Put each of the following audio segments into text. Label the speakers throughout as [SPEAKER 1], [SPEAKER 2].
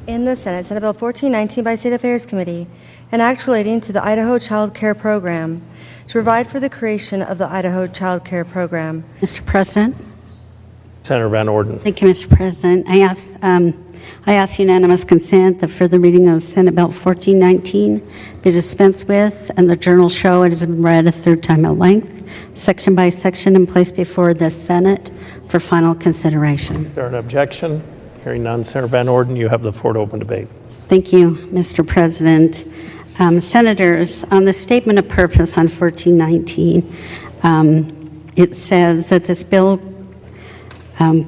[SPEAKER 1] In the Senate, Senate Bill 1419 by State Affairs Committee, an act relating to the Idaho Child Care Program to provide for the creation of the Idaho Child Care Program.
[SPEAKER 2] Mr. President.
[SPEAKER 3] Senator Van Orden.
[SPEAKER 2] Thank you, Mr. President. I ask unanimous consent that further reading of Senate Bill 1419 be dispensed with, and the journal show it has been read a third time at length, section by section, and placed before the Senate for final consideration.
[SPEAKER 3] Is there an objection? Hearing none, Senator Van Orden, you have the floor to open debate.
[SPEAKER 2] Thank you, Mr. President. Senators, on the statement of purpose on 1419, it says that this bill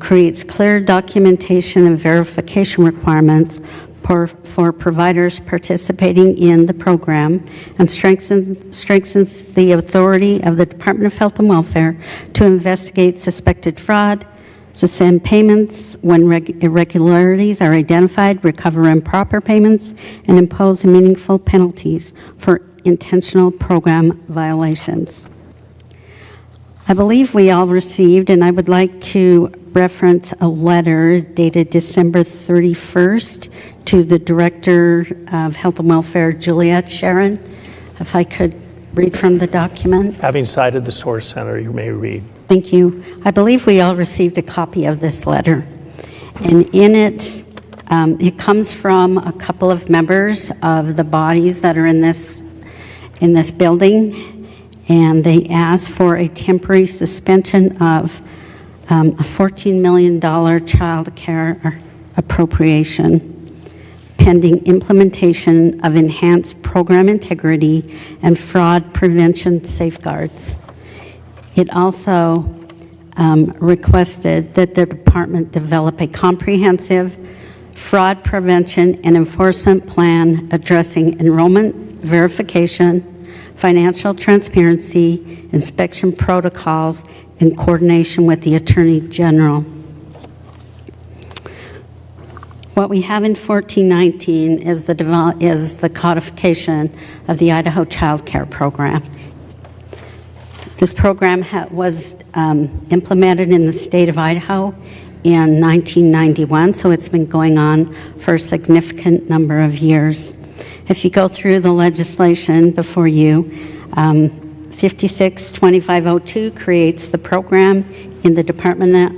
[SPEAKER 2] creates clear documentation and verification requirements for providers participating in the program and strengthens the authority of the Department of Health and Welfare to investigate suspected fraud, suspend payments when irregularities are identified, recover improper payments, and impose meaningful penalties for intentional program violations. I believe we all received, and I would like to reference a letter dated December 31st to the Director of Health and Welfare, Juliet Sharon. If I could read from the document.
[SPEAKER 3] Having cited the source, Senator, you may read.
[SPEAKER 2] Thank you. I believe we all received a copy of this letter. And in it, it comes from a couple of members of the bodies that are in this building, and they ask for a temporary suspension of a $14 million child care appropriation pending implementation of enhanced program integrity and fraud prevention safeguards. It also requested that the department develop a comprehensive fraud prevention and enforcement plan addressing enrollment verification, financial transparency, inspection protocols, in coordination with the Attorney General. What we have in 1419 is the codification of the Idaho Child Care Program. This program was implemented in the state of Idaho in 1991, so it's been going on for a significant number of years. If you go through the legislation before you, 562502 creates the program in the Department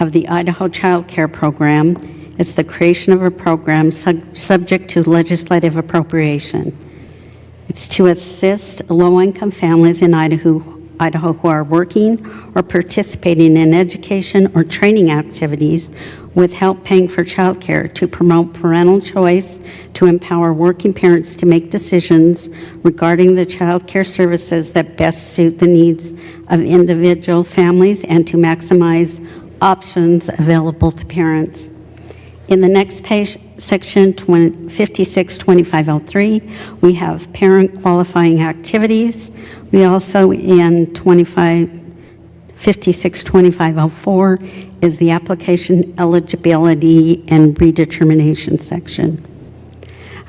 [SPEAKER 2] of the Idaho Child Care Program. It's the creation of a program subject to legislative appropriation. It's to assist low-income families in Idaho who are working or participating in education or training activities with help paying for child care, to promote parental choice, to empower working parents to make decisions regarding the child care services that best suit the needs of individual families, and to maximize options available to parents. In the next page, section 562503, we have parent qualifying activities. We also, in 562504, is the application eligibility and redetermination section.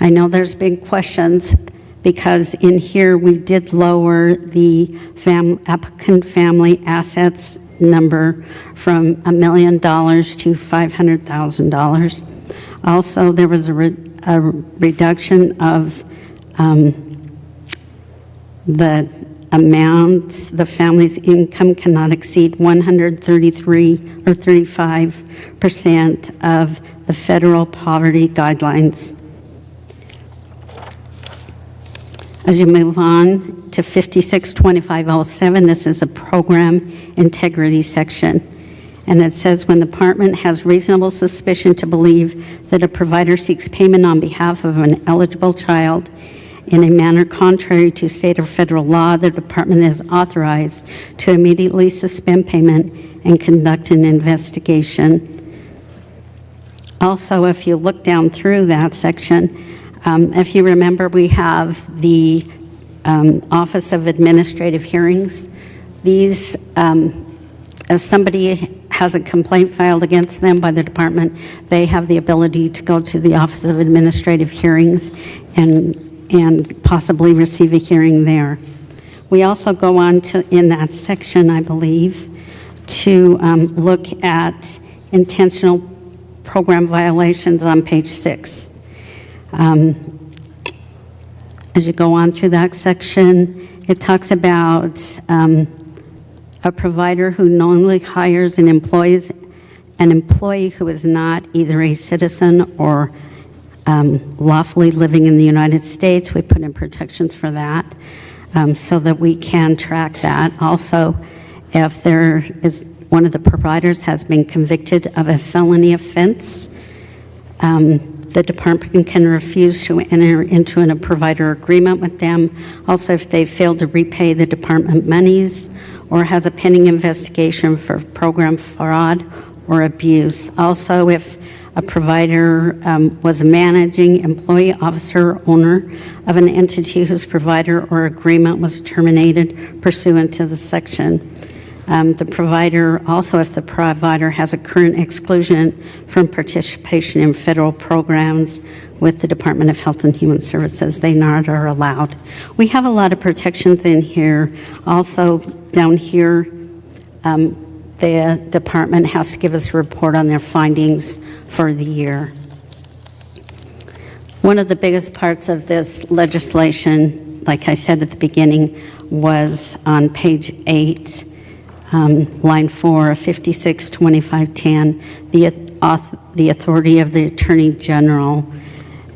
[SPEAKER 2] I know there's been questions because in here we did lower the applicant family assets number from $1 million to $500,000. Also, there was a reduction of the amount the family's income cannot exceed 133 or 35% of the federal poverty guidelines. As you move on to 562507, this is a program integrity section. And it says when the department has reasonable suspicion to believe that a provider seeks payment on behalf of an eligible child in a manner contrary to state or federal law, the department is authorized to immediately suspend payment and conduct an investigation. Also, if you look down through that section, if you remember, we have the Office of Administrative Hearings. These, if somebody has a complaint filed against them by the department, they have the ability to go to the Office of Administrative Hearings and possibly receive a hearing there. We also go on to, in that section, I believe, to look at intentional program violations on page 6. As you go on through that section, it talks about a provider who knowingly hires an employee who is not either a citizen or lawfully living in the United States. We put in protections for that so that we can track that. Also, if there is one of the providers has been convicted of a felony offense, the department can refuse to enter into a provider agreement with them. Also, if they fail to repay the department monies or has a pending investigation for program fraud or abuse. Also, if a provider was a managing employee, officer, or owner of an entity whose provider or agreement was terminated pursuant to the section. The provider, also if the provider has a current exclusion from participation in federal programs with the Department of Health and Human Services, they not are allowed. We have a lot of protections in here. Also down here, the department has to give us a report on their findings for the year. One of the biggest parts of this legislation, like I said at the beginning, was on page 8, line 4 of 562510, the authority of the Attorney General.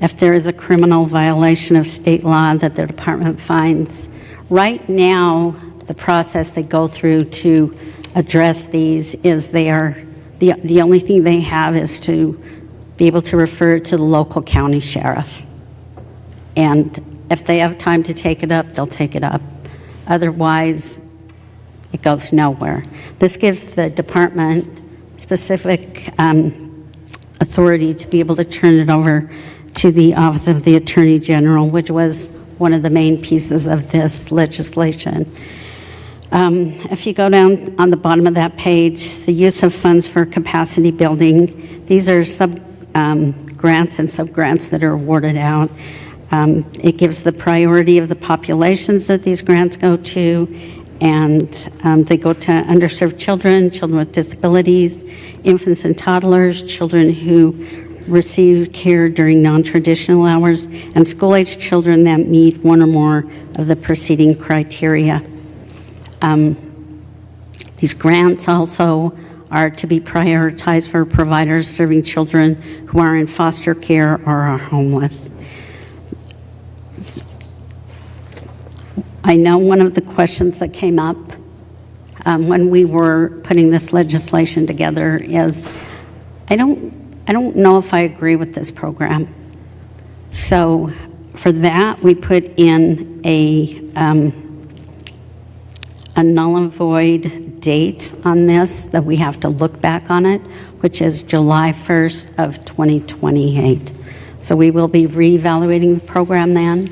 [SPEAKER 2] If there is a criminal violation of state law that the department finds, right now, the process they go through to address these is they are, the only thing they have is to be able to refer to the local county sheriff. And if they have time to take it up, they'll take it up. Otherwise, it goes nowhere. This gives the department specific authority to be able to turn it over to the Office of the Attorney General, which was one of the main pieces of this legislation. If you go down on the bottom of that page, the use of funds for capacity building, these are grants and sub-grants that are awarded out. It gives the priority of the populations that these grants go to, and they go to underserved children, children with disabilities, infants and toddlers, children who receive care during non-traditional hours, and school-age children that meet one or more of the preceding criteria. These grants also are to be prioritized for providers serving children who are in foster care or are homeless. I know one of the questions that came up when we were putting this legislation together is, I don't know if I agree with this program. So for that, we put in a null and void date on this, that we have to look back on it, which is July 1st of 2028. So we will be reevaluating the program then.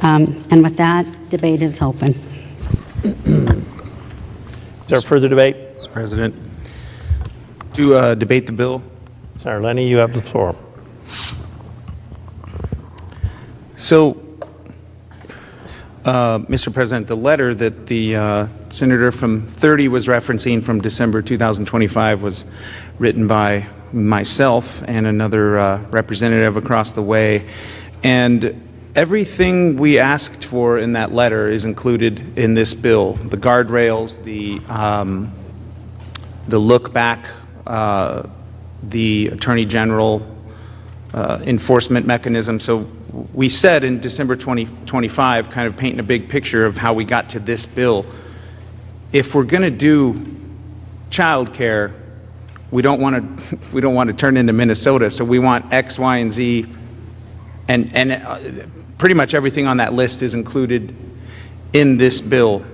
[SPEAKER 2] And with that, debate is open.
[SPEAKER 3] Is there further debate?
[SPEAKER 4] Mr. President, to debate the bill.
[SPEAKER 3] Senator Lenny, you have the floor.
[SPEAKER 4] So, Mr. President, the letter that the senator from 30 was referencing from December 2025 was written by myself and another representative across the way, and everything we asked for in that letter is included in this bill. The guardrails, the look back, the Attorney General enforcement mechanism. So we said in December 2025, kind of painting a big picture of how we got to this bill. If we're going to do child care, we don't want to turn into Minnesota. So we want X, Y, and Z, and pretty much everything on that list is included in this bill.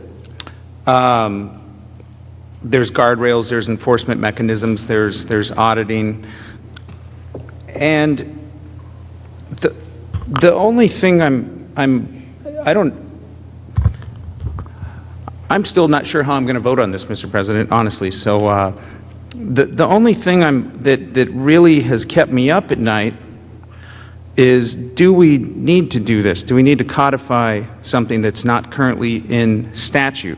[SPEAKER 4] There's guardrails, there's enforcement mechanisms, there's auditing, and the only thing I'm still not sure how I'm going to vote on this, Mr. President, honestly. So the only thing that really has kept me up at night is, do we need to do this? Do we need to codify something that's not currently in statute?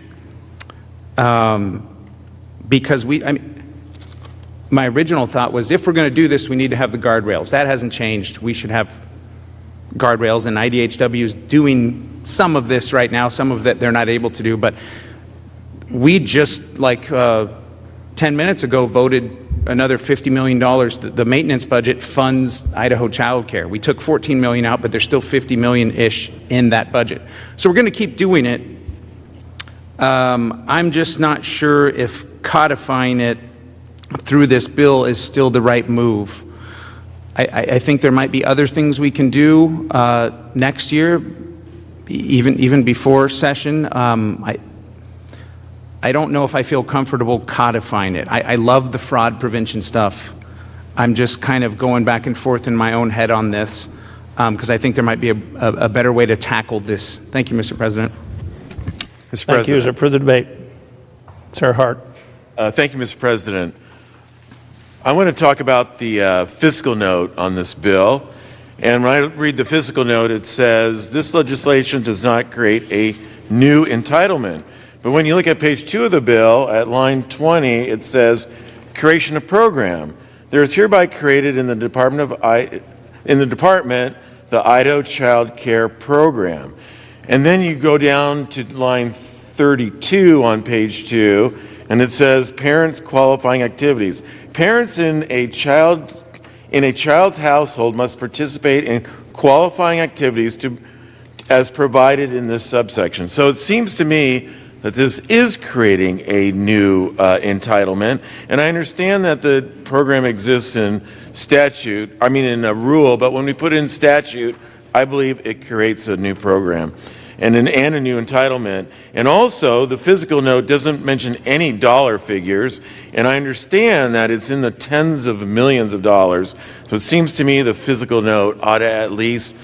[SPEAKER 4] Because my original thought was, if we're going to do this, we need to have the guardrails. That hasn't changed. We should have guardrails, and IDHW is doing some of this right now, some of that they're not able to do, but we just, like 10 minutes ago, voted another $50 million. The maintenance budget funds Idaho Child Care. We took $14 million out, but there's still $50 million-ish in that budget. So we're going to keep doing it. I'm just not sure if codifying it through this bill is still the right move. I think there might be other things we can do next year, even before session. I don't know if I feel comfortable codifying it. I love the fraud prevention stuff. I'm just kind of going back and forth in my own head on this because I think there might be a better way to tackle this. Thank you, Mr. President.
[SPEAKER 5] Mr.
[SPEAKER 3] Thank you. Is
[SPEAKER 5] President.
[SPEAKER 3] there further debate? Sir Hart.
[SPEAKER 5] Thank you, Mr. President. I want to talk about the fiscal note on this bill. And when I read the fiscal note, it says, this legislation does not create a new entitlement. But when you look at page 2 of the bill, at line 20, it says, creation of program. There is hereby created in the department, the Idaho Child Care Program. And then you go down to line 32 on page 2, and it says parents qualifying activities. Parents in a child's household must participate in qualifying activities as provided in this subsection. So it seems to me that this is creating a new entitlement, and I understand that the program exists in in a rule, but when we put it in statute, I believe it creates a new program and a new entitlement. And also, the fiscal note doesn't mention any dollar figures, and I understand that it's in the tens of millions of dollars. So it seems to me the fiscal note ought to at least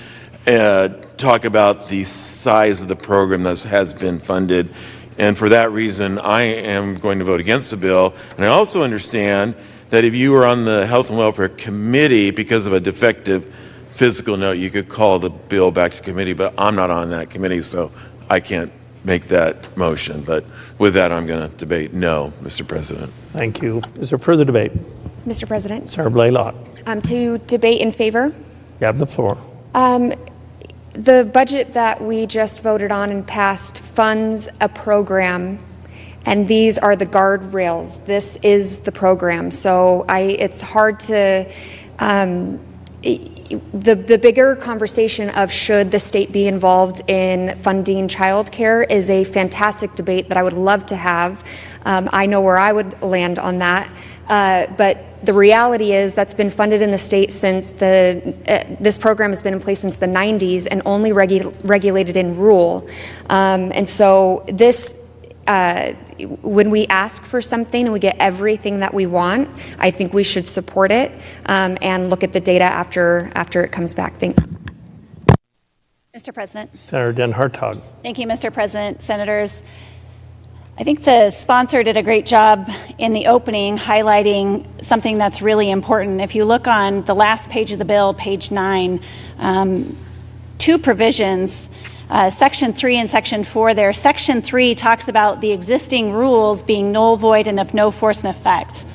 [SPEAKER 5] talk about the size of the program that has been funded. And for that reason, I am going to vote against the bill. And I also understand that if you were on the Health and Welfare Committee because of a defective fiscal note, you could call the bill back to committee, but I'm not on that committee, so I can't make that motion. But with that, I'm going to debate no, Mr. President.
[SPEAKER 3] Thank you. Is there further debate?
[SPEAKER 6] Mr. President,
[SPEAKER 3] Sarah Blaylock.
[SPEAKER 6] to debate in favor.
[SPEAKER 3] You have the floor.
[SPEAKER 6] The budget that we just voted on and passed funds a program, and these are the guardrails. This is the program. So it's hard to, the bigger conversation of should the state be involved in funding childcare is a fantastic debate that I would love to have. I know where I would land on that. But the reality is that's been funded in the state since this program has been in place since the 90s and only regulated in rule. And so this, when we ask for something and we get everything that we want, I think we should support it and look at the data after it comes back. Thanks.
[SPEAKER 7] Mr. President.
[SPEAKER 3] Senator Den Hartog.
[SPEAKER 7] Thank you, Mr. President. Senators, I think the sponsor did a great job in the opening highlighting something that's really important. If you look on the last page of the bill, page 9, two provisions, Section 3 and Section 4 there. Section 3 talks about the existing rules being null, void, and of no force and effect.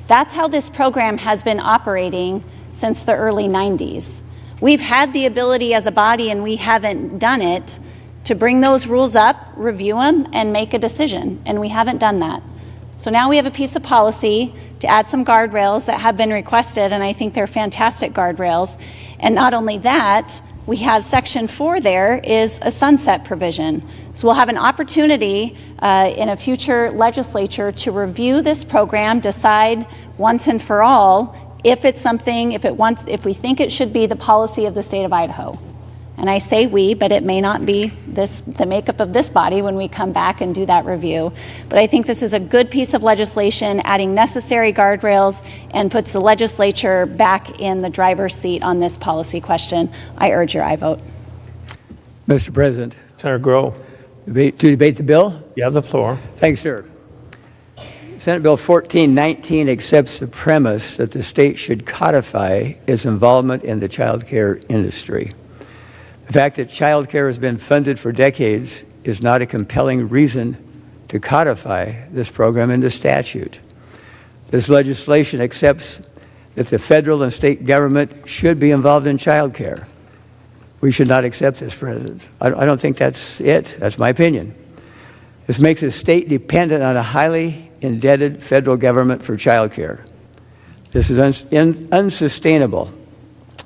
[SPEAKER 7] That's how this program has been operating since the early 90s. We've had the ability as a body, and we haven't done it, to bring those rules up, review them, and make a decision, and we haven't done that. So now we have a piece of policy to add some guardrails that have been requested, and I think they're fantastic guardrails. And not only that, we have Section 4 there is a sunset provision. So we'll have an opportunity in a future legislature to review this program, decide once and for all if it's something, if we think it should be the policy of the state of Idaho. And I say we, but it may not be the makeup of this body when we come back and do that review. But I think this is a good piece of legislation, adding necessary guardrails, and puts the legislature back in the driver's seat on this policy question. I urge your aye vote.
[SPEAKER 8] Mr. President.
[SPEAKER 3] Senator Groh.
[SPEAKER 8] To debate the bill?
[SPEAKER 3] You have the floor.
[SPEAKER 8] Thanks, sir. Senate Bill 1419 accepts the premise that the state should codify its involvement in the child care industry. The fact that child care has been funded for decades is not a compelling reason to codify this program into statute. This legislation accepts that the federal and state government should be involved in child care. We should not accept this, President. I don't think that's it. That's my opinion. This makes the state dependent on a highly indebted federal government for child care. This is unsustainable.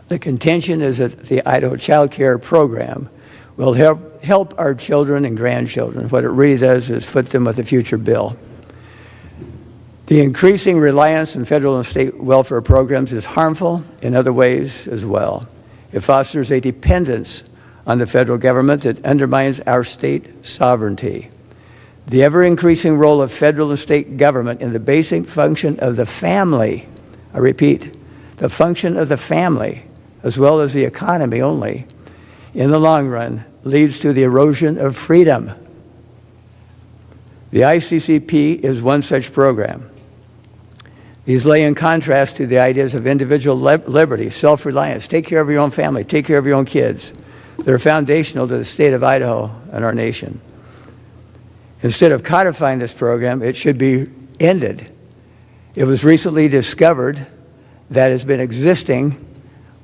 [SPEAKER 8] The contention is that the Idaho Child Care Program will help our children and grandchildren. What it really does is foot them with a future bill. The increasing reliance on federal and state welfare programs is harmful in other ways as well. It fosters a dependence on the federal government that undermines our state sovereignty. The ever-increasing role of federal and state government in the basic function of the family, I repeat, the function of the family, as well as the economy only, in the long run, leads to the erosion of freedom. The ICCP is one such program. These lay in contrast to the ideas of individual liberty, self-reliance, take care of your own family, take care of your own kids. They're foundational to the state of Idaho and our nation. Instead of codifying this program, it should be ended. It was recently discovered that it's been existing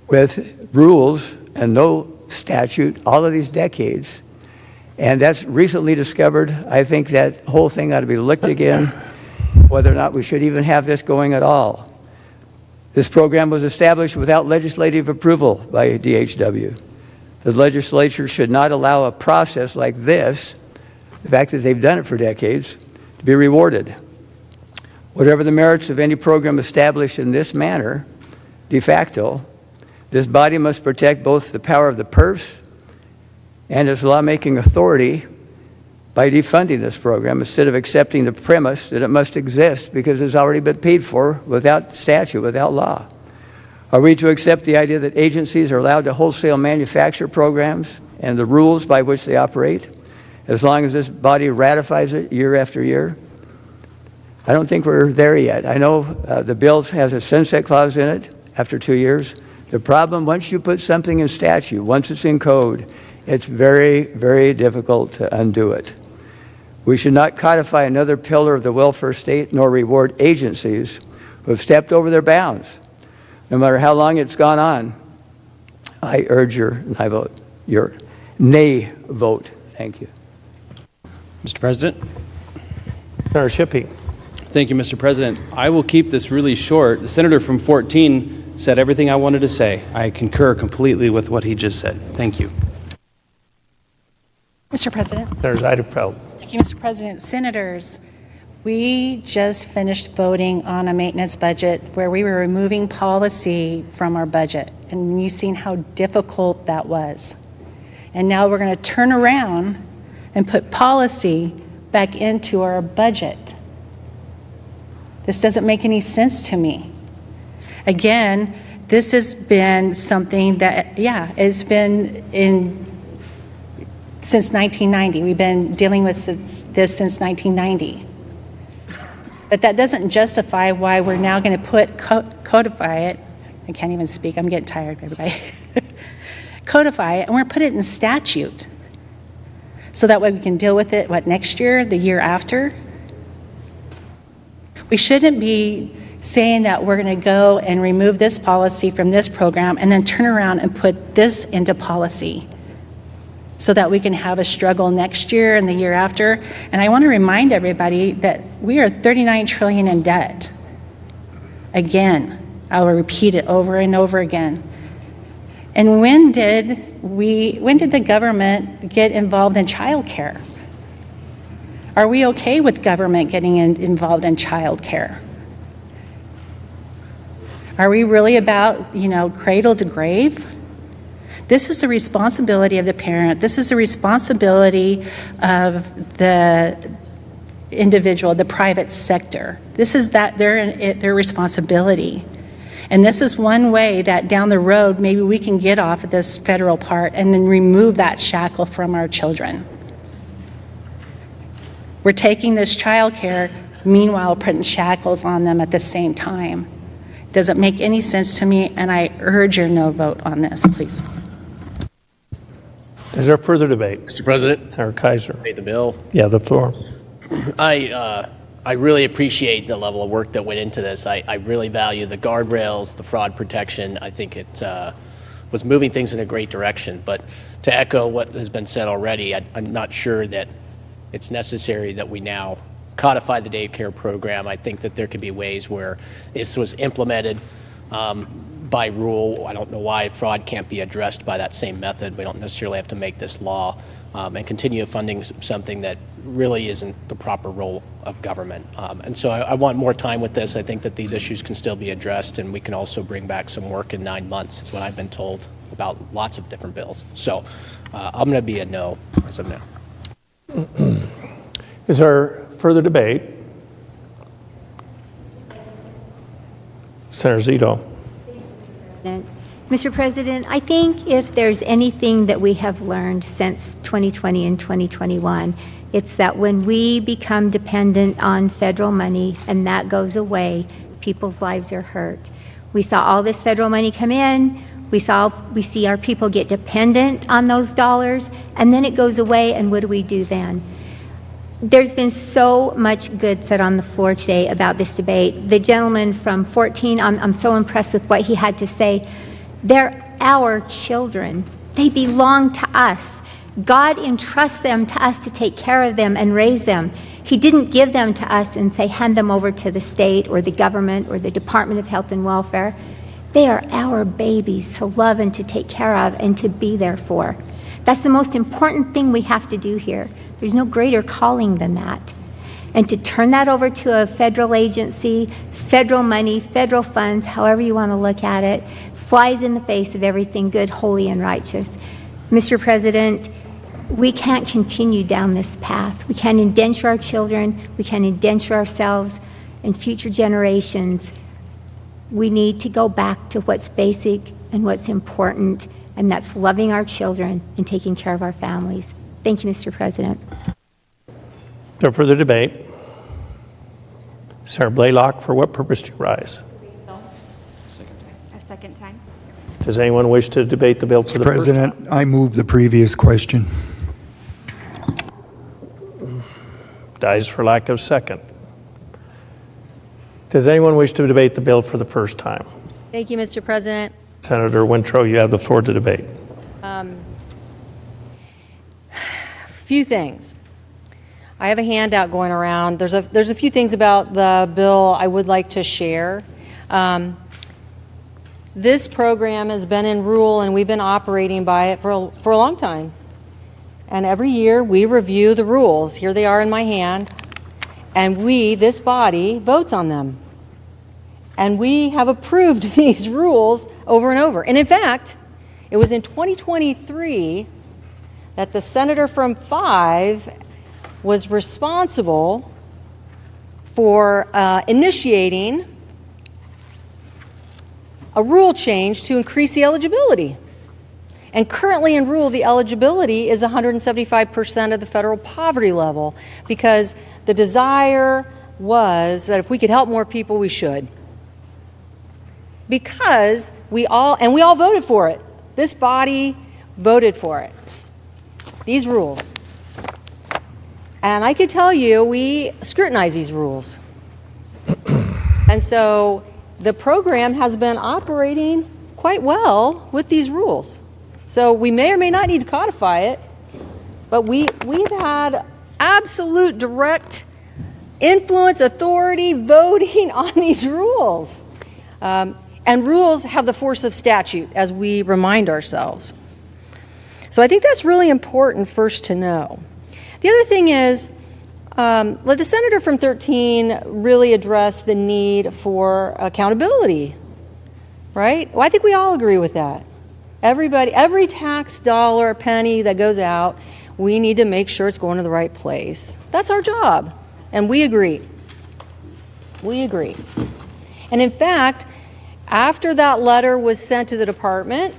[SPEAKER 8] with rules and no statute all of these decades. And that's recently discovered. I think that whole thing ought to be looked again, whether or not we should even have this going at all. This program was established without legislative approval by DHW. The legislature should not allow a process like this, the fact that they've done it for decades, to be rewarded. Whatever the merits of any program established in this manner, de facto, this body must protect both the power of the purse and its lawmaking authority by defunding this program instead of accepting the premise that it must exist because it's already been paid for without statute, without law. Are we to accept the idea that agencies are allowed to wholesale manufacture programs and the rules by which they operate as long as this body ratifies it year after year? I don't think we're there yet. I know the bill has a sunset clause in it after 2 years. The problem, once you put something in statute, once it's in code, it's very, very difficult to undo it. We should not codify another pillar of the welfare state nor reward agencies who have stepped over their bounds. No matter how long it's gone on, I urge your nay vote. Thank you.
[SPEAKER 9] Mr. President.
[SPEAKER 3] Senator Shippey.
[SPEAKER 9] Thank you, Mr. President. I will keep this really short. The senator from 14 said everything I wanted to say. I concur completely with what he just said. Thank you.
[SPEAKER 10] Mr. President.
[SPEAKER 3] Senator Idaho.
[SPEAKER 10] Thank you, Mr. President. Senators, we just finished voting on a maintenance budget where we were removing policy from our budget. And you've seen how difficult that was. And now we're going to turn around and put policy back into our budget. This doesn't make any sense to me. Again, this has been something that, it's been since 1990. We've been dealing with this since 1990. But that doesn't justify why we're now going to codify it. I can't even speak. I'm getting tired, everybody. Codify it, and we're going to put it in statute. So that way we can deal with it, next year, the year after? We shouldn't be saying that we're going to go and remove this policy from this program and then turn around and put this into policy so that we can have a struggle next year and the year after. And I want to remind everybody that we are $39 trillion in debt. Again, I will repeat it over and over again. And when did the government get involved in child care? Are we okay with government getting involved in child care? Are we really about, cradle to grave? This is the responsibility of the parent. This is the responsibility of the individual, the private sector. This is their responsibility. And this is one way that down the road, maybe we can get off of this federal part and then remove that shackle from our children. We're taking this child care, meanwhile putting shackles on them at the same time. It doesn't make any sense to me, and I urge your no vote on this, please.
[SPEAKER 3] Is there further debate?
[SPEAKER 11] Mr. President.
[SPEAKER 3] Senator Kaiser.
[SPEAKER 11] Debate the bill.
[SPEAKER 3] Yeah, the floor.
[SPEAKER 11] I I really appreciate the level of work that went into this. I really value the guardrails, the fraud protection. I think it was moving things in a great direction. But to echo what has been said already, I'm not sure that it's necessary that we now codify the day care program. I think that there could be ways where this was implemented by rule. I don't know why fraud can't be addressed by that same method. We don't necessarily have to make this law and continue funding something that really isn't the proper role of government. And so I want more time with this. I think that these issues can still be addressed, and we can also bring back some work in 9 months, is what I've been told about lots of different bills. So I'm going to be a no as of now.
[SPEAKER 3] Is there further debate? Senator Zito.
[SPEAKER 12] Mr. President, I think if there's anything that we have learned since 2020 and 2021, it's that when we become dependent on federal money and that goes away, people's lives are hurt. We saw all this federal money come in, we see our people get dependent on those dollars, and then it goes away, and what do we do then? There's been so much good said on the floor today about this debate. The gentleman from 14, I'm so impressed with what he had to say. They're our children. They belong to us. God entrusts them to us to take care of them and raise them. He didn't give them to us and say, hand them over to the state or the government or the Department of Health and Welfare. They are our babies to love and to take care of and to be there for. That's the most important thing we have to do here. There's no greater calling than that. And to turn that over to a federal agency, federal money, federal funds, however you want to look at it, flies in the face of everything good, holy, and righteous. Mr. President, we can't continue down this path. We can't indenture our children. We can't indenture ourselves and future generations. We need to go back to what's basic and what's important, and that's loving our children and taking care of our families. Thank you, Mr. President.
[SPEAKER 3] No further debate. Senator Blaylock, for what purpose do you rise?
[SPEAKER 6] A second time.
[SPEAKER 3] Does anyone wish to debate the bill for the first time?
[SPEAKER 13] President, I move the previous question.
[SPEAKER 3] Dies for lack of second. Does anyone wish to debate the bill for the first time?
[SPEAKER 14] Thank you, Mr. President.
[SPEAKER 3] Senator Wintrow, you have the floor to debate.
[SPEAKER 14] Few things. I have a handout going around. There's a few things about the bill I would like to share. This program has been in rule, and we've been operating by it for a long time. And every year we review the rules. Here they are in my hand. And we, this body, votes on them. And we have approved these rules over and over. And in fact, it was in 2023 that the senator from 5 was responsible for initiating a rule change to increase the eligibility. And currently in rule, the eligibility is 175% of the federal poverty level, because the desire was that if we could help more people, we should. Because we all voted for it. This body voted for it. These rules. And I could tell you, we scrutinize these rules. And so the program has been operating quite well with these rules. So we may or may not need to codify it, but we've had absolute direct influence, authority, voting on these rules. And rules have the force of statute, as we remind ourselves. So I think that's really important first to know. The other thing is, let the senator from 13 really address the need for accountability, right? Well, I think we all agree with that. Everybody, every tax dollar, penny that goes out, we need to make sure it's going to the right place. That's our job, and we agree. We agree. And in fact, after that letter was sent to the department,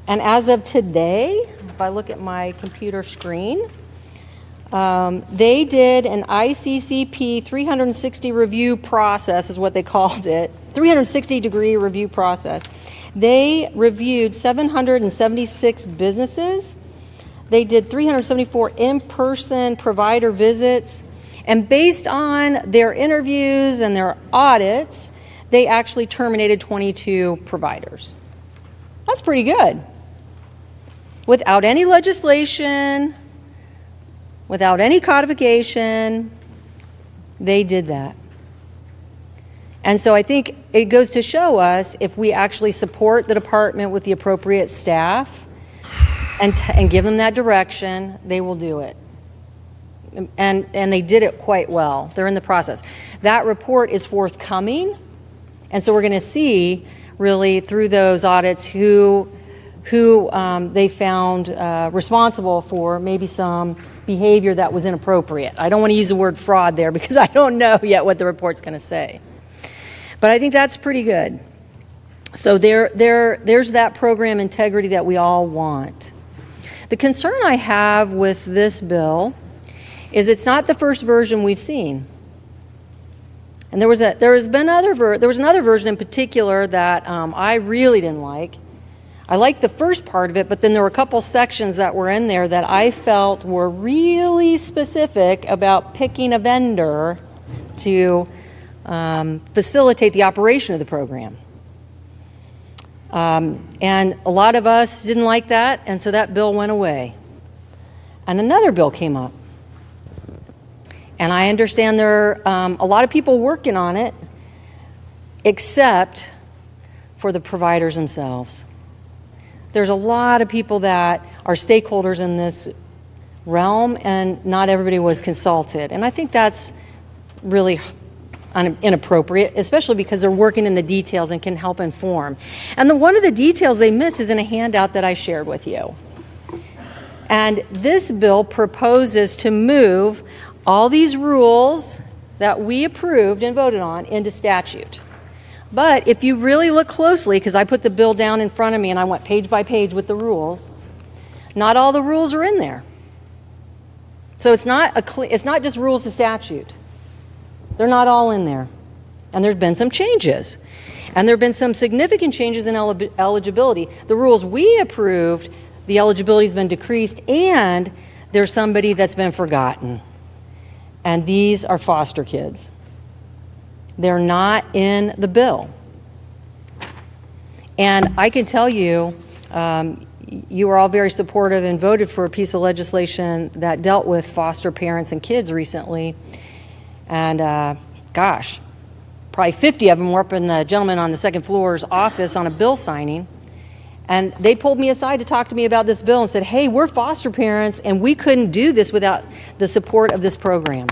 [SPEAKER 14] and as of today, if I look at my computer screen, they did an ICCP 360 review process, is what they called it, 360-degree review process. They reviewed 776 businesses. They did 374 in-person provider visits, And based on their interviews and their audits, they actually terminated 22 providers. That's pretty good. Without any legislation, without any codification, they did that. And so I think it goes to show us if we actually support the department with the appropriate staff and give them that direction, they will do it. And they did it quite well. They're in the process. That report is forthcoming, and so we're going to see really through those audits who they found responsible for maybe some behavior that was inappropriate. I don't want to use the word fraud there because I don't know yet what the report's going to say. But I think that's pretty good. So there's that program integrity that we all want. The concern I have with this bill is it's not the first version we've seen. And there was another version in particular that I really didn't like. I liked the first part of it, but then there were a couple sections that were in there that I felt were really specific about picking a vendor to facilitate the operation of the program. And a lot of us didn't like that, and so that bill went away. And another bill came up. And I understand there are a lot of people working on it, except for the providers themselves. There's a lot of people that are stakeholders in this realm, and not everybody was consulted. And I think that's really inappropriate, especially because they're working in the details and can help inform. And one of the details they miss is in a handout that I shared with you. And this bill proposes to move all these rules that we approved and voted on into statute. But if you really look closely, because I put the bill down in front of me and I went page by page with the rules, not all the rules are in there. So it's not just rules to statute. They're not all in there. And there's been some changes. And there have been some significant changes in eligibility. The rules we approved, the eligibility has been decreased, and there's somebody that's been forgotten. And these are foster kids. They're not in the bill. And I can tell you, you were all very supportive and voted for a piece of legislation that dealt with foster parents and kids recently. And gosh, probably 50 of them were up in the gentleman on the second floor's office on a bill signing. And they pulled me aside to talk to me about this bill and said, hey, we're foster parents and we couldn't do this without the support of this program.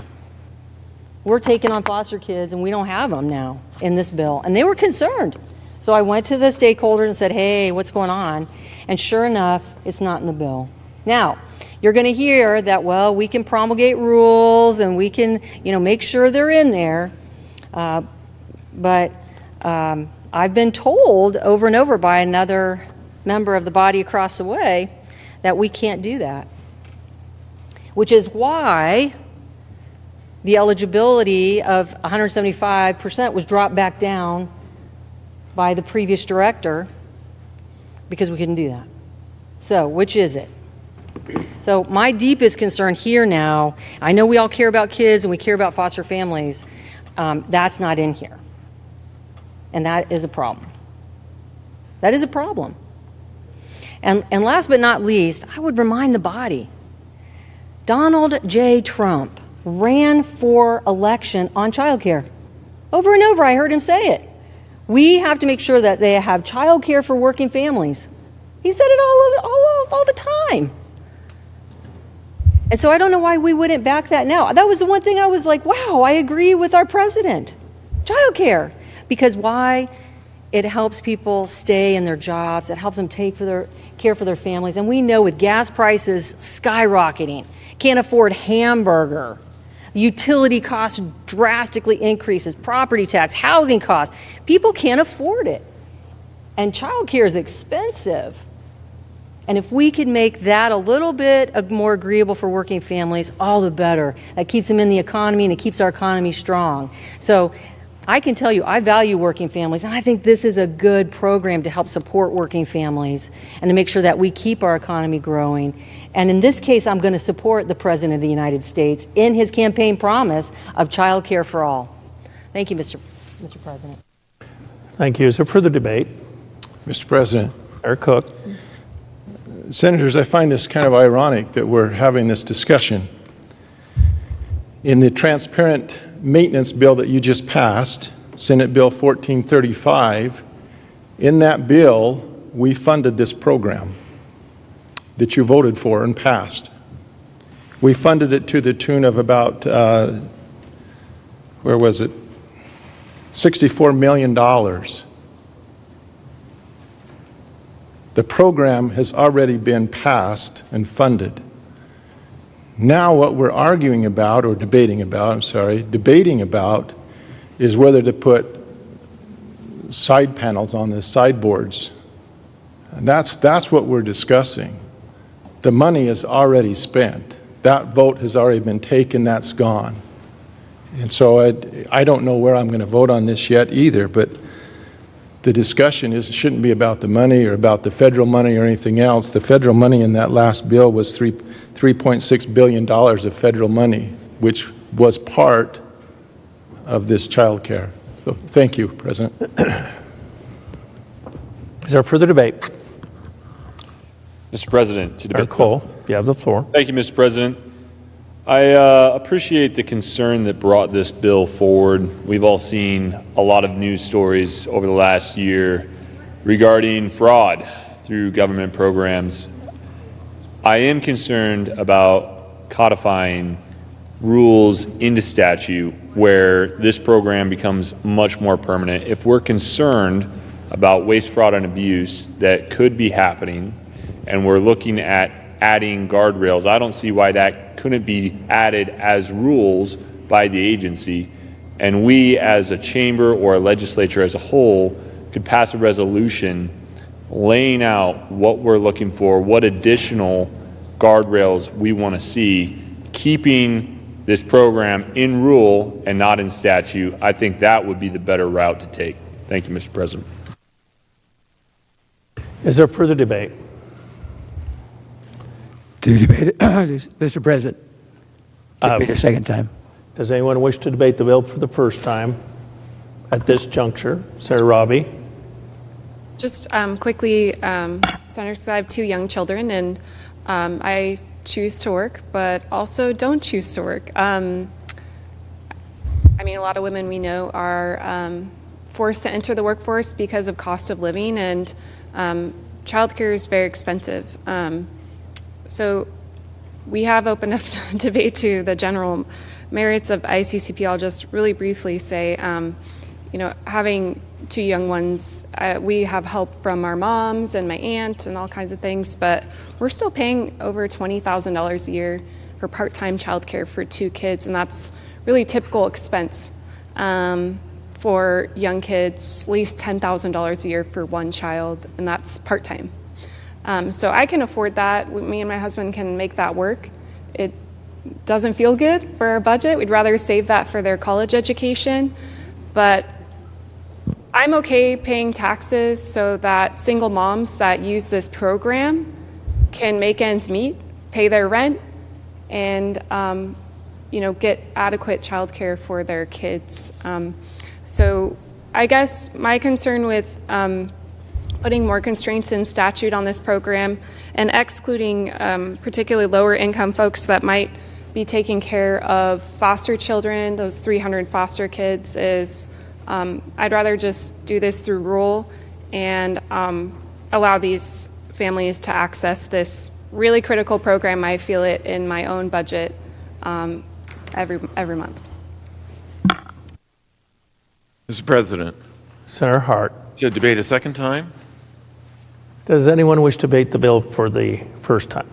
[SPEAKER 14] We're taking on foster kids and we don't have them now in this bill. And they were concerned. So I went to the stakeholders and said, hey, what's going on? And sure enough, it's not in the bill. Now, you're going to hear that, well, we can promulgate rules and we can, make sure they're in there. But I've been told over and over by another member of the body across the way that we can't do that. Which is why the eligibility of 175% was dropped back down by the previous director, because we couldn't do that. So, which is it? So my deepest concern here now, I know we all care about kids and we care about foster families, that's not in here. And that is a problem. That is a problem. And last but not least, I would remind the body, Donald J. Trump ran for election on child care. Over and over, I heard him say it. We have to make sure that they have child care for working families. He said it all the time. And so I don't know why we wouldn't back that now. That was the one thing I was like, wow, I agree with our president. Child care. Because why? It helps people stay in their jobs. It helps them care for their families. And we know with gas prices skyrocketing, can't afford hamburger, utility costs drastically increases, property tax, housing costs. People can't afford it. And child care is expensive. And if we could make that a little bit more agreeable for working families, all the better. That keeps them in the economy and it keeps our economy strong. So I can tell you, I value working families, and I think this is a good program to help support working families and to make sure that we keep our economy growing. And in this case, I'm going to support the President of the United States in his campaign promise of child care for all. Thank you, Mr. President.
[SPEAKER 3] Thank you. Is there further debate?
[SPEAKER 15] Mr. President.
[SPEAKER 3] Senator Cook.
[SPEAKER 15] Senators, I find this kind of ironic that we're having this discussion. In the transparent maintenance bill that you just passed, Senate Bill 1435, in that bill, we funded this program that you voted for and passed. We funded it to the tune of about, where was it? $64 million. The program has already been passed and funded. Now what we're arguing about, or debating about, is whether to put side panels on the sideboards. And that's what we're discussing. The money is already spent. That vote has already been taken, that's gone. And so I don't know where I'm going to vote on this yet either, but the discussion shouldn't be about the money or about the federal money or anything else. The federal money in that last bill was $3.6 billion of federal money, which was part of this child care. So thank you, President.
[SPEAKER 3] Is there further debate?
[SPEAKER 16] Mr. President, to debate.
[SPEAKER 3] Cole, you have the floor.
[SPEAKER 16] Thank you, Mr. President. I appreciate the concern that brought this bill forward. We've all seen a lot of news stories over the last year regarding fraud through government programs. I am concerned about codifying rules into statute where this program becomes much more permanent. If we're concerned about waste, fraud, and abuse that could be happening, and we're looking at adding guardrails, I don't see why that couldn't be added as rules by the agency, and we as a chamber or a legislature as a whole could pass a resolution laying out what we're looking for, what additional guardrails we want to see, keeping this program in rule and not in statute. I think that would be the better route to take. Thank you, Mr. President.
[SPEAKER 3] Is there further debate?
[SPEAKER 8] To debate it, Mr. President, debate a second time.
[SPEAKER 3] Does anyone wish to debate the bill for the first time at this juncture? Sarah Robbie.
[SPEAKER 17] Just quickly, Senators, I have 2 young children, and I choose to work, but also don't choose to work. I mean, a lot of women we know are forced to enter the workforce because of cost of living, and childcare is very expensive. So we have opened up debate to the general merits of ICCP. I'll just really briefly say, having 2 young ones, we have help from our moms and my aunt and all kinds of things, but we're still paying over $20,000 a year for part-time childcare for 2 kids, and that's really typical expense for young kids, at least $10,000 a year for 1 child, and that's part-time. So I can afford that. Me and my husband can make that work. It doesn't feel good for our budget. We'd rather save that for their college education, but I'm okay paying taxes so that single moms that use this program can make ends meet, pay their rent, and get adequate child care for their kids. So I guess my concern with putting more constraints in statute on this program and excluding particularly lower income folks that might be taking care of foster children, those 300 foster kids, is I'd rather just do this through rule and allow these families to access this really critical program. I feel it in my own budget every month.
[SPEAKER 5] Mr. President.
[SPEAKER 3] Senator Hart.
[SPEAKER 5] To debate a second time?
[SPEAKER 3] Does anyone wish to debate the bill for the first time?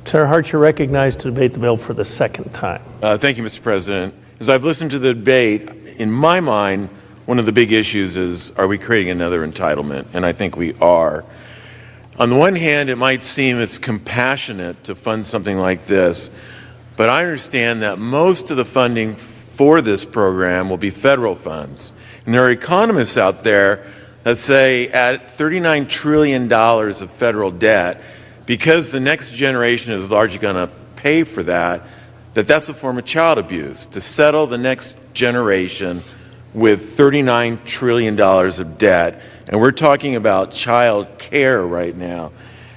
[SPEAKER 3] Senator Hart, you're recognized to debate the bill for the second time.
[SPEAKER 5] Thank you, Mr. President. As I've listened to the debate, in my mind, one of the big issues is, are we creating another entitlement? And I think we are. On the one hand, it might seem it's compassionate to fund something like this, but I understand that most of the funding for this program will be federal funds. And there are economists out there that say at $39 trillion of federal debt, because the next generation is largely going to pay for that, that's a form of child abuse, to settle the next generation with $39 trillion of debt. And we're talking about child care right now.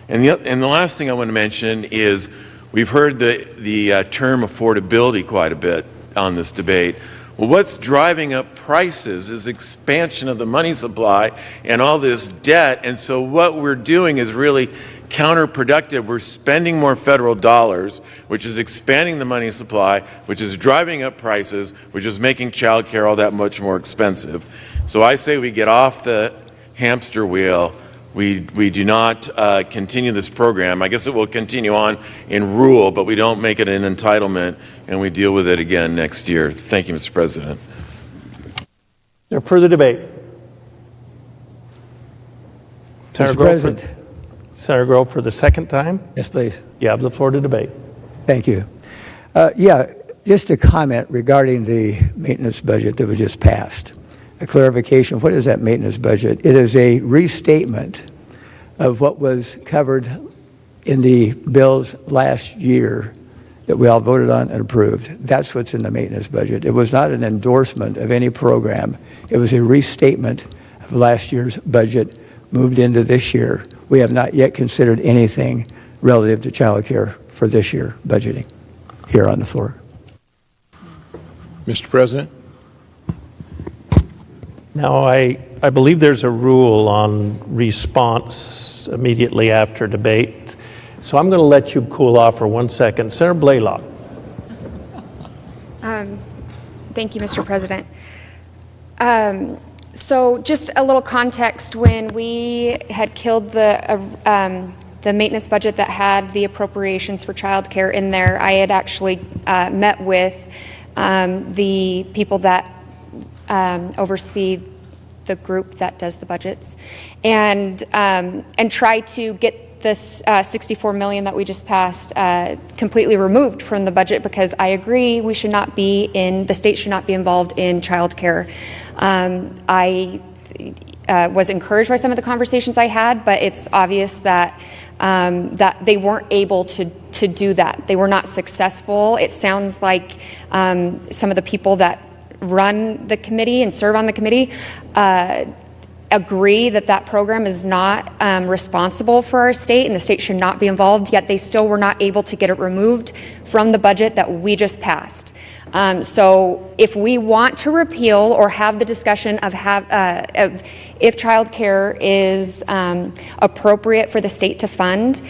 [SPEAKER 5] And the last thing I want to mention is we've heard the term affordability quite a bit on this debate. Well, what's driving up prices is expansion of the money supply and all this debt. And so what we're doing is really counterproductive. We're spending more federal dollars, which is expanding the money supply, which is driving up prices, which is making child care all that much more expensive. So I say we get off the hamster wheel. We do not continue this program. I guess it will continue on in rule, but we don't make it an entitlement, and we deal with it again next year. Thank you, Mr. President.
[SPEAKER 3] Is there further debate?
[SPEAKER 8] Mr. President.
[SPEAKER 3] Senator Grove, for the second time?
[SPEAKER 8] Yes, please.
[SPEAKER 3] You have the floor to debate.
[SPEAKER 8] Thank you. Yeah, just a comment regarding the maintenance budget that was just passed. A clarification, what is that maintenance budget? It is a restatement of what was covered in the bills last year that we all voted on and approved. That's what's in the maintenance budget. It was not an endorsement of any program. It was a restatement of last year's budget moved into this year. We have not yet considered anything relative to child care for this year budgeting here on the floor.
[SPEAKER 15] Mr. President?
[SPEAKER 3] Now, I believe there's a rule on response immediately after debate, so I'm going to let you cool off for 1 second. Senator Blaylock.
[SPEAKER 6] Thank you, Mr. President. So just a little context, when we had killed the maintenance budget that had the appropriations for childcare in there, I had actually met with the people that oversee the group that does the budgets, and try to get this $64 million that we just passed completely removed from the budget, because I agree the state should not be involved in childcare. I was encouraged by some of the conversations I had, but it's obvious that they weren't able to do that. They were not successful. It sounds like some of the people that run the committee and serve on the committee agree that program is not responsible for our state, and the state should not be involved, yet they still were not able to get it removed from the budget that we just passed. So if we want to repeal or have the discussion of if child care is appropriate for the state to fund,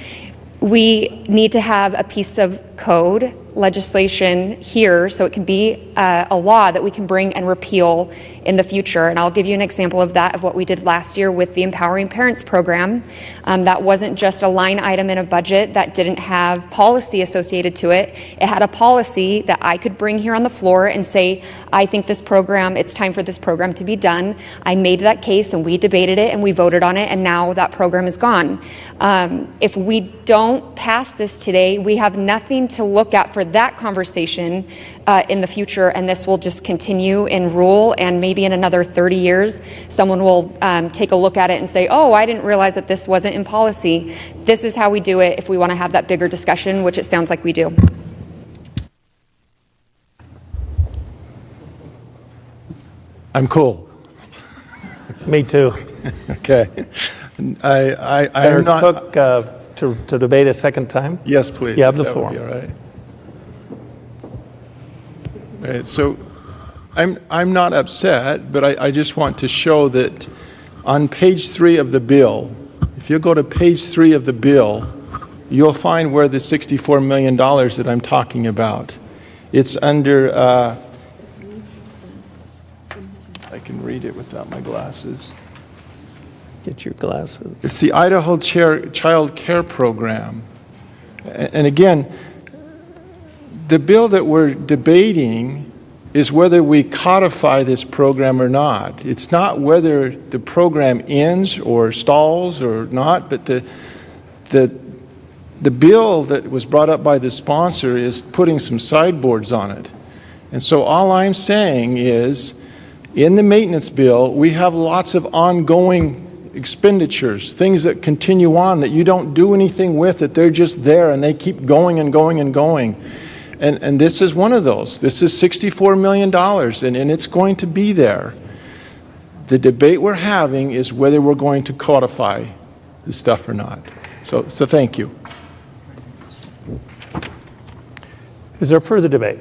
[SPEAKER 6] we need to have a piece of code legislation here so it can be a law that we can bring and repeal in the future. And I'll give you an example of that, of what we did last year with the Empowering Parents program. That wasn't just a line item in a budget that didn't have policy associated to it. It had a policy that I could bring here on the floor and say, I think this program, it's time for this program to be done. I made that case and we debated it and we voted on it, and now that program is gone. If we don't pass this today, we have nothing to look at for that conversation in the future, and this will just continue in rule, and maybe in another 30 years someone will take a look at it and say, oh, I didn't realize that this wasn't in policy. This is how we do it if we want to have that bigger discussion, which it sounds like we do.
[SPEAKER 15] I'm cool.
[SPEAKER 3] Me too.
[SPEAKER 15] Okay. I
[SPEAKER 3] Senator
[SPEAKER 15] am not...
[SPEAKER 3] Cook, to debate a second time?
[SPEAKER 15] Yes, please.
[SPEAKER 3] You have the
[SPEAKER 15] That
[SPEAKER 3] floor.
[SPEAKER 15] would be all right. All right, so I'm not upset, but I just want to show that on page 3 of the bill, if you go to page 3 of the bill, you'll find where the $64 million that I'm talking about. It's under, I can read it without my glasses.
[SPEAKER 3] Get your glasses.
[SPEAKER 15] It's the Idaho Child Care Program. And again, the bill that we're debating is whether we codify this program or not. It's not whether the program ends or stalls or not, but the bill that was brought up by the sponsor is putting some sideboards on it. And so all I'm saying is, in the maintenance bill, we have lots of ongoing expenditures, things that continue on that you don't do anything with, that they're just there and they keep going and going and going. And this is one of those. This is $64 million, and it's going to be there. The debate we're having is whether we're going to codify the stuff or not. So thank you.
[SPEAKER 3] Is there further debate?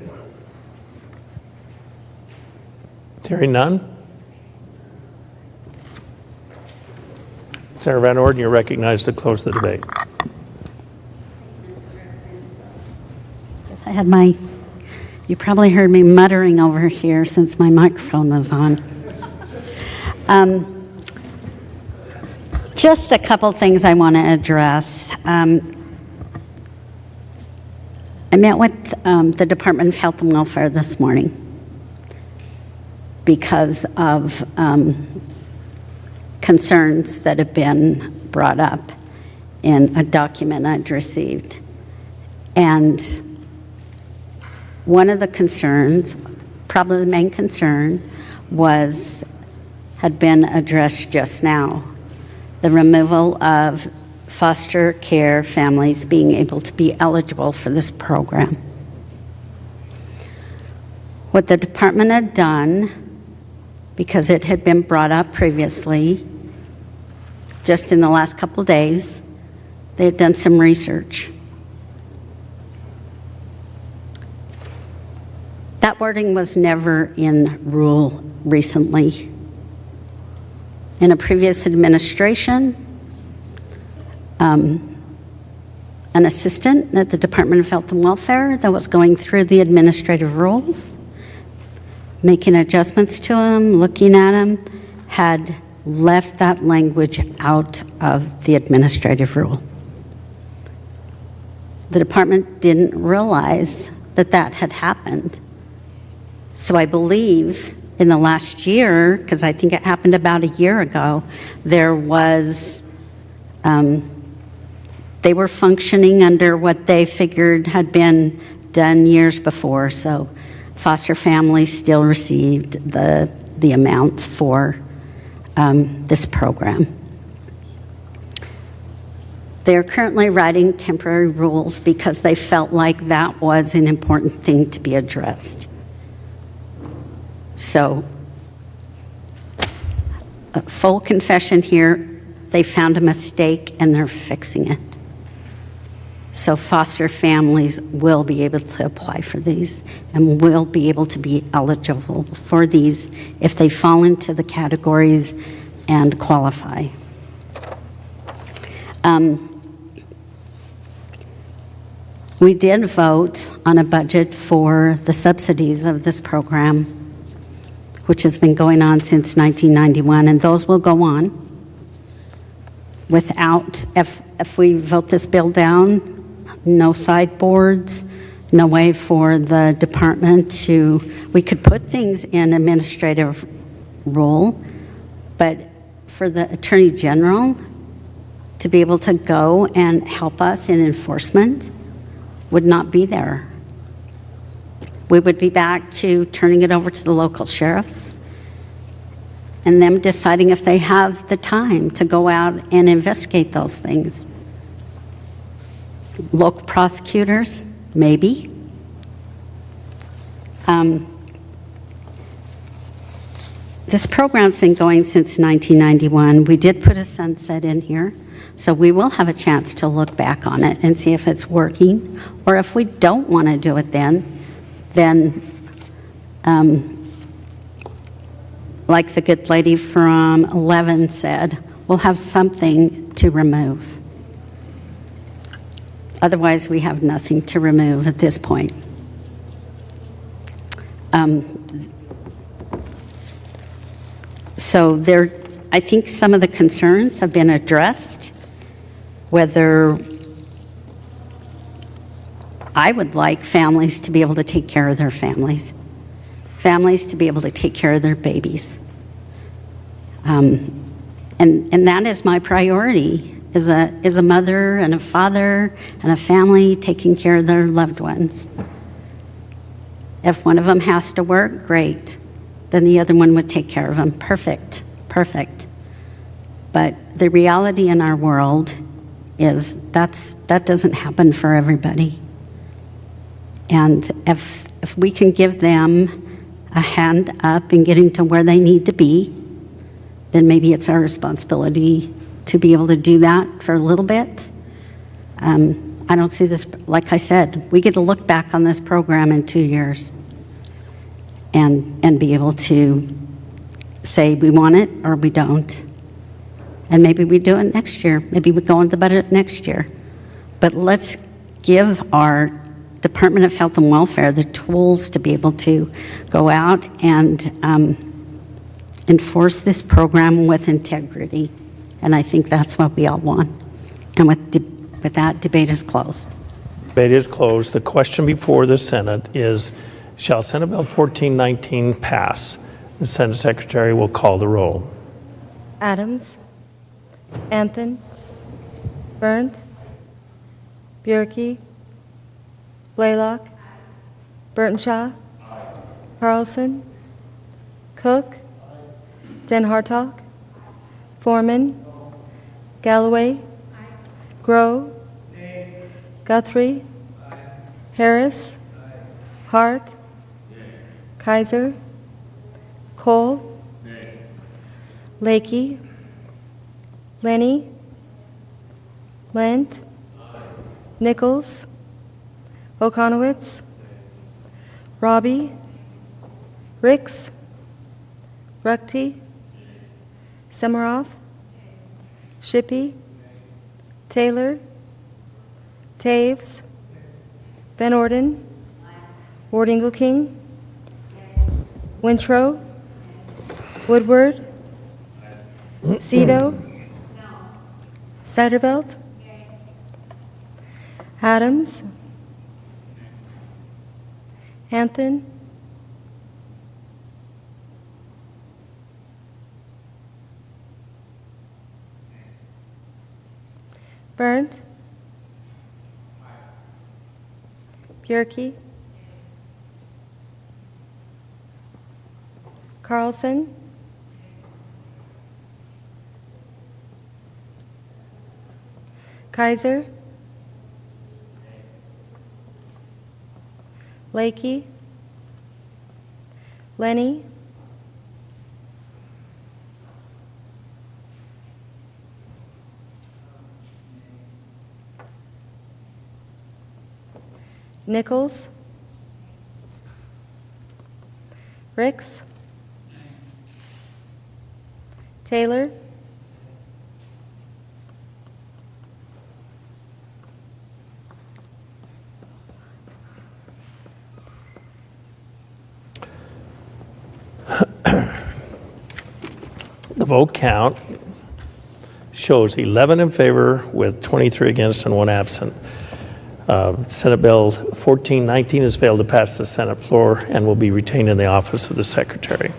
[SPEAKER 3] Hearing none. Senator Van Orden, you're recognized to close the debate.
[SPEAKER 2] I had you probably heard me muttering over here since my microphone was on. Just a couple things I want to address. I met with the Department of Health and Welfare this morning because of concerns that have been brought up in a document I'd received. And one of the concerns, probably the main concern, had been addressed just now, the removal of foster care families being able to be eligible for this program. What the department had done, because it had been brought up previously, just in the last couple of days, they had done some research. That wording was never in rule recently. In a previous administration, an assistant at the Department of Health and Welfare that was going through the administrative rules, making adjustments to them, looking at them, had left that language out of the administrative rule. The department didn't realize that that had happened. So I believe in the last year, because I think it happened about a year ago, there was, they were functioning under what they figured had been done years before. So foster families still received the amounts for this program. They are currently writing temporary rules because they felt like that was an important thing to be addressed. So, a full confession here, they found a mistake and they're fixing it. So foster families will be able to apply for these and will be able to be eligible for these if they fall into the categories and qualify. We did vote on a budget for the subsidies of this program, which has been going on since 1991, and those will go on. Without, if we vote this bill down, no sideboards, no way for the department to, we could put things in administrative rule, but for the Attorney General to be able to go and help us in enforcement would not be there. We would be back to turning it over to the local sheriffs and them deciding if they have the time to go out and investigate those things. Local prosecutors, maybe. This program's been going since 1991. We did put a sunset in here, so we will have a chance to look back on it and see if it's working, or if we don't want to do it then like the good lady from 11 said, we'll have something to remove. Otherwise, we have nothing to remove at this point. So I think some of the concerns have been addressed, whether I would like families to be able to take care of their families to be able to take care of their babies. And that is my priority, is a mother and a father and a family taking care of their loved ones. If one of them has to work, great. Then the other one would take care of them. Perfect, perfect. But the reality in our world is that doesn't happen for everybody. And if we can give them a hand up in getting to where they need to be, then maybe it's our responsibility to be able to do that for a little bit. I don't see this, like I said, we get to look back on this program in 2 years and be able to say we want it or we don't. And maybe we do it next year. Maybe we go into the budget next year. But let's give our Department of Health and Welfare the tools to be able to go out and enforce this program with integrity. And I think that's what we all want. And with that, debate is closed.
[SPEAKER 3] Debate is closed. The question before the Senate is, shall Senate Bill 1419 pass? The Senate Secretary will call the roll.
[SPEAKER 1] Adams. Anthony. Berndt. Bierke. Blaylock. Burtonshaw. Carlson. Cook. Den Hartog. Foreman. Galloway. Grow. Guthrie. Harris. Hart. Kaiser. Cole. Lakey. Lenny. Lent. Nichols. Okonowitz. Robbie. Ricks. Ruckty. Semiroth. Shippey. Taylor. Taves. Van Orden. Ward Engelking. Wintrow. Woodward. Cito. Satterveld. Adams. Anthony. Berndt. Bierke. Carlson. Kaiser. Lakey. Lenny. Nichols. Ricks. Taylor.
[SPEAKER 3] The vote count shows 11 in favor with 23 against and 1 absent. Senate Bill 1419 has failed to pass the Senate floor and will be retained in the office of the Secretary.